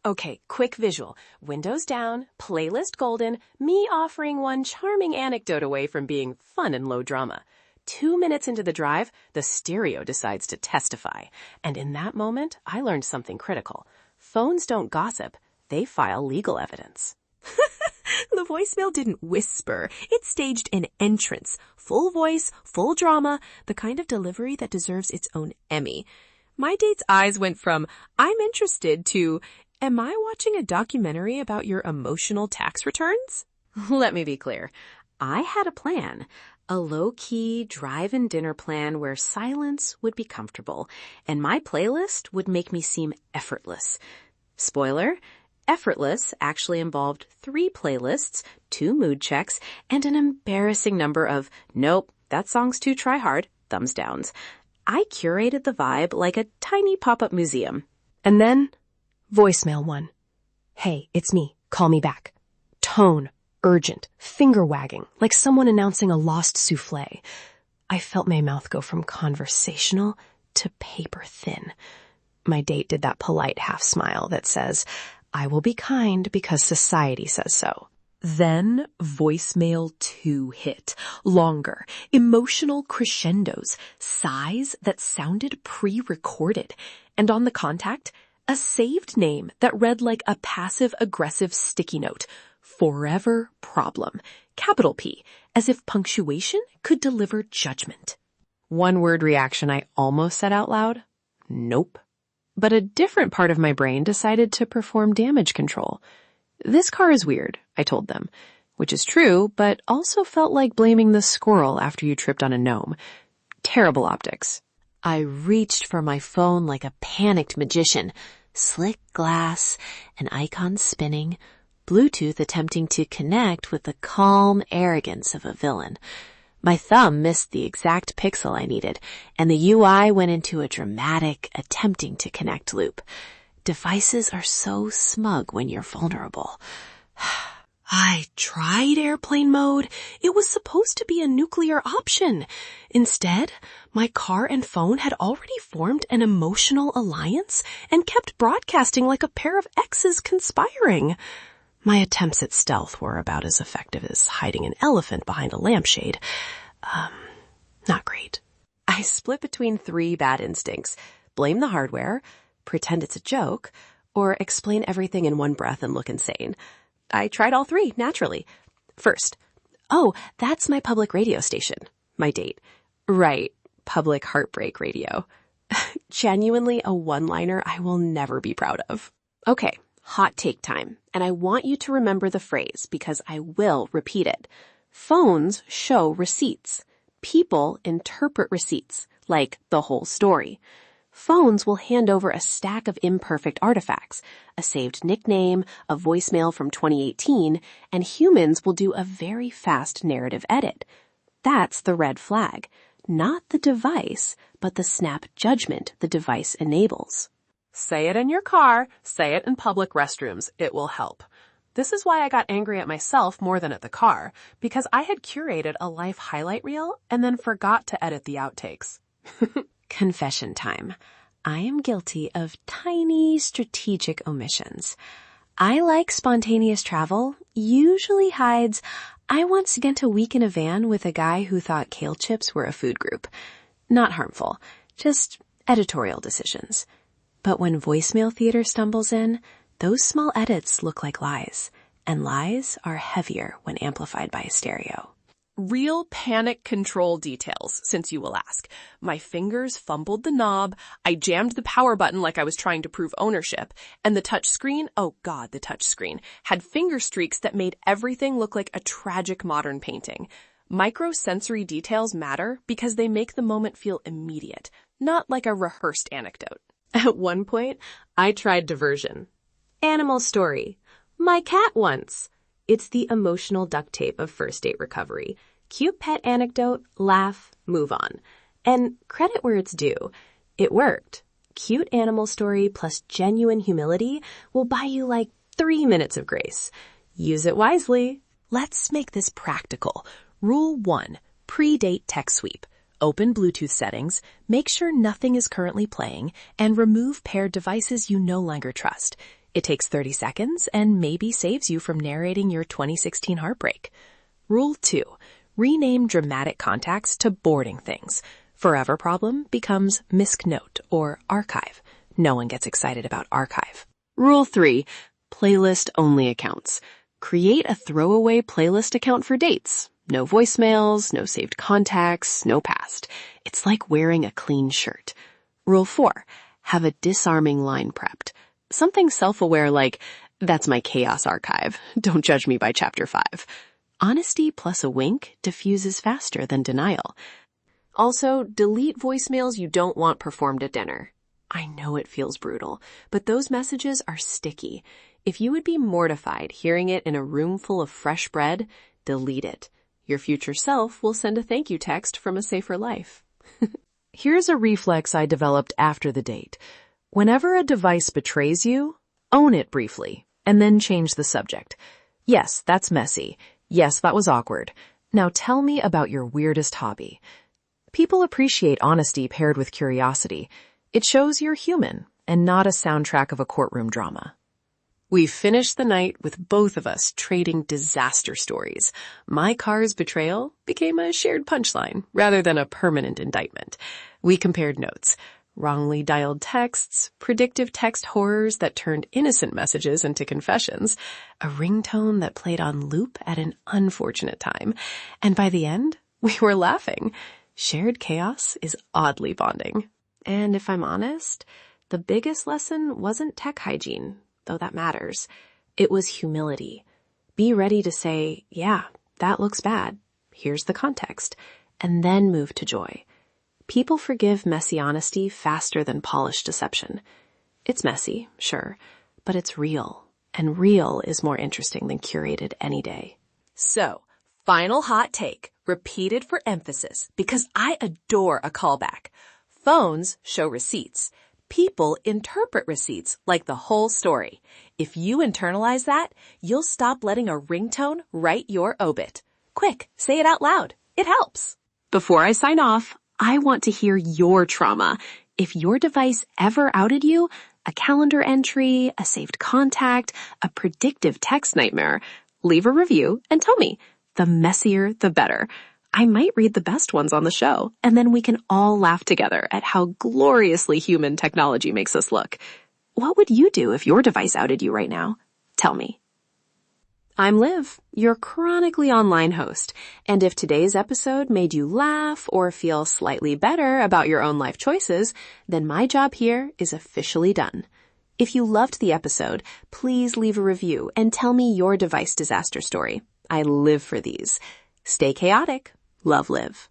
Okay, quick visual. Windows down, playlist golden, me offering one charming anecdote away from being fun and low drama. 2 minutes into the drive, the stereo decides to testify. And in that moment, I learned something critical. Phones don't gossip. They file legal evidence. The voicemail didn't whisper. It staged an entrance. Full voice, full drama, the kind of delivery that deserves its own Emmy. My date's eyes went from, I'm interested, to, am I watching a documentary about your emotional tax returns? Let me be clear. I had a plan. A low-key drive-in dinner plan where silence would be comfortable, and my playlist would make me seem effortless. Spoiler, effortless actually involved 3 playlists, 2 mood checks, and an embarrassing number of, nope, that song's too try-hard, thumbs downs. I curated the vibe like a tiny pop-up museum. And then, voicemail 1. Hey, it's me. Call me back. Tone, urgent, finger wagging, like someone announcing a lost souffle. I felt my mouth go from conversational to paper thin. My date did that polite half smile that says, I will be kind because society says so. Then voicemail 2 hit. Longer, emotional crescendos, sighs that sounded pre-recorded. And on the contact, a saved name that read like a passive-aggressive sticky note. Forever problem. Capital P, as if punctuation could deliver judgment. One-word reaction I almost said out loud, nope. But a different part of my brain decided to perform damage control. This car is weird, I told them, which is true, but also felt like blaming the squirrel after you tripped on a gnome. Terrible optics. I reached for my phone like a panicked magician. Slick glass, an icon spinning, Bluetooth attempting to connect with the calm arrogance of a villain. My thumb missed the exact pixel I needed, and the UI went into a dramatic, attempting to connect loop. Devices are so smug when you're vulnerable. I tried airplane mode. It was supposed to be a nuclear option. Instead, my car and phone had already formed an emotional alliance and kept broadcasting like a pair of exes conspiring. My attempts at stealth were about as effective as hiding an elephant behind a lampshade. Not great. I split between 3 bad instincts. Blame the hardware, pretend it's a joke, or explain everything in one breath and look insane. I tried all 3, naturally. First, oh, that's my public radio station. My date. Right, public heartbreak radio. Genuinely a one-liner I will never be proud of. Okay, hot take time, and I want you to remember the phrase because I will repeat it. Phones show receipts. People interpret receipts, like the whole story. Phones will hand over a stack of imperfect artifacts, a saved nickname, a voicemail from 2018, and humans will do a very fast narrative edit. That's the red flag. Not the device, but the snap judgment the device enables. Say it in your car, say it in public restrooms. It will help. This is why I got angry at myself more than at the car, because I had curated a life highlight reel and then forgot to edit the outtakes. Confession time. I am guilty of tiny strategic omissions. I like spontaneous travel, usually hides, I once spent a week in a van with a guy who thought kale chips were a food group. Not harmful, just editorial decisions. But when voicemail theater stumbles in, those small edits look like lies, and lies are heavier when amplified by a stereo. Real panic control details, since you will ask. My fingers fumbled the knob, I jammed the power button like I was trying to prove ownership, and the touch screen, oh god, the touch screen, had finger streaks that made everything look like a tragic modern painting. Microsensory details matter because they make the moment feel immediate, not like a rehearsed anecdote. At one point, I tried diversion. Animal story. My cat once. It's the emotional duct tape of first date recovery. Cute pet anecdote, laugh, move on. And credit where it's due. It worked. Cute animal story plus genuine humility will buy you like 3 minutes of grace. Use it wisely. Let's make this practical. Rule 1. Pre-date text sweep. Open Bluetooth settings, make sure nothing is currently playing, and remove paired devices you no longer trust. It takes 30 seconds and maybe saves you from narrating your 2016 heartbreak. Rule 2. Rename dramatic contacts to boarding things. Forever problem becomes misc note or archive. No one gets excited about archive. Rule 3. Playlist-only accounts. Create a throwaway playlist account for dates. No voicemails, no saved contacts, no past. It's like wearing a clean shirt. Rule 4. Have a disarming line prepped. Something self-aware like, that's my chaos archive. Don't judge me by chapter 5. Honesty plus a wink diffuses faster than denial. Also, delete voicemails you don't want performed at dinner. I know it feels brutal, but those messages are sticky. If you would be mortified hearing it in a room full of fresh bread, delete it. Your future self will send a thank you text from a safer life. Here's a reflex I developed after the date. Whenever a device betrays you, own it briefly, and then change the subject. Yes, that's messy. Yes, that was awkward. Now tell me about your weirdest hobby. People appreciate honesty paired with curiosity. It shows you're human and not a soundtrack of a courtroom drama. We finished the night with both of us trading disaster stories. My car's betrayal became a shared punchline rather than a permanent indictment. We compared notes. Wrongly dialed texts, predictive text horrors that turned innocent messages into confessions, a ringtone that played on loop at an unfortunate time. And by the end, we were laughing. Shared chaos is oddly bonding. And if I'm honest, the biggest lesson wasn't tech hygiene, though that matters. It was humility. Be ready to say, yeah, that looks bad. Here's the context. And then move to joy. People forgive messy honesty faster than polished deception. It's messy, sure, but it's real. And real is more interesting than curated any day. So, final hot take. Repeated for emphasis, because I adore a callback. Phones show receipts. People interpret receipts like the whole story. If you internalize that, you'll stop letting a ringtone write your obit. Quick, say it out loud. It helps. Before I sign off, I want to hear your trauma. If your device ever outed you, a calendar entry, a saved contact, a predictive text nightmare, leave a review and tell me. The messier, the better. I might read the best ones on the show, and then we can all laugh together at how gloriously human technology makes us look. What would you do if your device outed you right now? Tell me. I'm Liv, your chronically online host, and if today's episode made you laugh or feel slightly better about your own life choices, then my job here is officially done. If you loved the episode, please leave a review and tell me your device disaster story. I live for these. Stay chaotic. Love, Liv.